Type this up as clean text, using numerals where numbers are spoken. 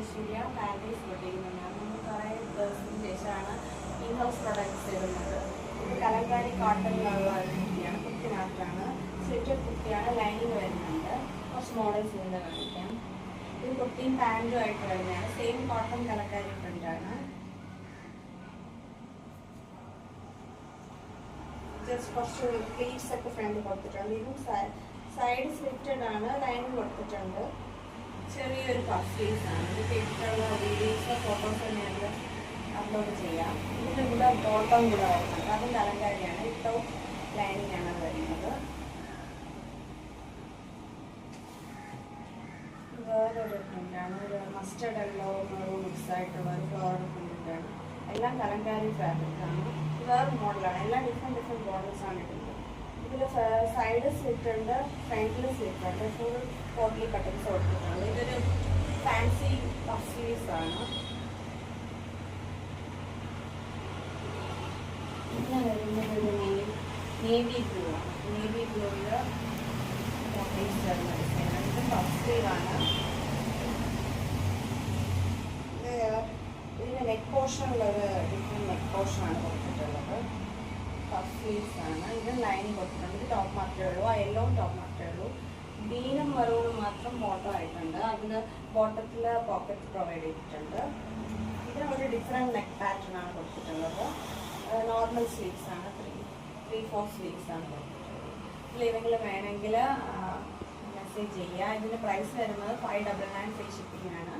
Aishwarya panties പൊട്ടിക്കുന്നതാണ്. നമ്മൾ കുറേ ദിവസത്തിന് ശേഷമാണ് ഇൻ ഹൗസ് പ്രൊഡക്ട്സ് ഇടുന്നത്. ഇത് കലങ്കാരി കോട്ടണിലുള്ള കുർത്തിയാണ്, കുർത്തിനകത്താണ് സ്ലിറ്റഡ് കുർത്തിയാണ്, ലൈനിങ് വരുന്നുണ്ട്. കുറച്ച് മോഡൽസ് ഇതിൻ്റെ കാണിക്കാം. ഇത് കുർത്തിയും പാൻറ്റും ആയിട്ട് വരുന്നതാണ്. സെയിം കോട്ടൺ കലങ്കാരി പ്രിൻ്റാണ്. ജസ്റ്റ് കുറച്ച് പ്ലീറ്റ്സ് ഒക്കെ ഫ്രണ്ട് കൊടുത്തിട്ടുണ്ട്. ഇതും സൈഡ് സ്ലിറ്റഡ് ആണ്, ലൈനിങ് കൊടുത്തിട്ടുണ്ട്. ചെറിയൊരു പഫ് സ്ലീവ്സാണ്. ഇത് ഇട്ടിട്ടുള്ള വീഡിയോസോ ഫോട്ടോസോ ഞങ്ങൾ അപ്ലോഡ് ചെയ്യാം. ഇതിൻ്റെ കൂടെ ബോട്ടം കൂടെ വരുന്നുണ്ട്, അതും കലങ്കാരിയാണ്. ഇട്ടവും ലൈനിങ് ആണ് വരുന്നത്. വേറൊരു പ്രിൻ്റാണ്, ഒരു മസ്റ്റർഡ് യെല്ലോ മിക്സ് ആയിട്ടുള്ള ഒരു ഫ്ലോറൽ പ്രിൻ്റാണ്. എല്ലാം കലങ്കാരി ഫാബ്രിക്കാണ്. വേറെ മോഡലാണ്, എല്ലാം ഡിഫറെൻറ്റ് മോഡൽസാണ് ഇടുന്നത്. ഇതിൽ സൈഡ് സ്ലിറ്റ് ഉണ്ട്, ഫ്രണ്ടിൽ സ്ലിറ്റ് ഉണ്ട്, ഫുൾ പോട്ട്ലി കട്ടിങ്സ് കൊടുത്തിട്ടുണ്ട്. ഇതൊരു ഫാൻസി പഫ് സ്ലീവ്സ് ആണ്. പിന്നെ വരുന്നത് ഒരു നേവി ബ്ലൂ ആണ്. നേവി ബ്ലൂവിൽ പോട്ട്ലീസ് വരുന്ന ഡിസൈനാണ്. ഇത് പഫ് സ്ലീവ് ആണ്. ഇതിൻ്റെ നെക്ക് പോർഷനിലൊരു ഡിഫറെൻറ്റ് നെക്ക് പോർഷനാണ് കൊടുത്തിട്ടുള്ളത്. പഫ് സ്ലീവ്സ് ആണ്. ഇത് ലൈനിങ് കൊടുത്തിട്ടുണ്ട്. ഇത് ടോപ്പ് മാത്രമേ ഉള്ളൂ, ആ യെല്ലോവും ടോപ്പ് മാത്രമേ ഉള്ളൂ. ഗ്രീനും മെറൂണും മാത്രം ബോട്ടം ആയിട്ടുണ്ട്. അതിന് ബോട്ടത്തിൽ പോക്കറ്റ് പ്രൊവൈഡ് ചെയ്തിട്ടുണ്ട്. ഇതിന് ഒരു ഡിഫറെൻറ്റ് നെക്ക് പാറ്റേൺ ആണ് കൊടുത്തിട്ടുള്ളത്. നോർമൽ സ്ലീവ്സ് ആണ്, 3-4 സ്ലീവ്സ് ആണ് കൊടുത്തിട്ടുള്ളത്. ഇതിൽ ഏതെങ്കിലും വേണമെങ്കിൽ മെസ്സേജ് ചെയ്യുക. ഇതിൻ്റെ പ്രൈസ് വരുന്നത് 599 ഫ്രീ ഷിപ്പിംഗ് ആണ്.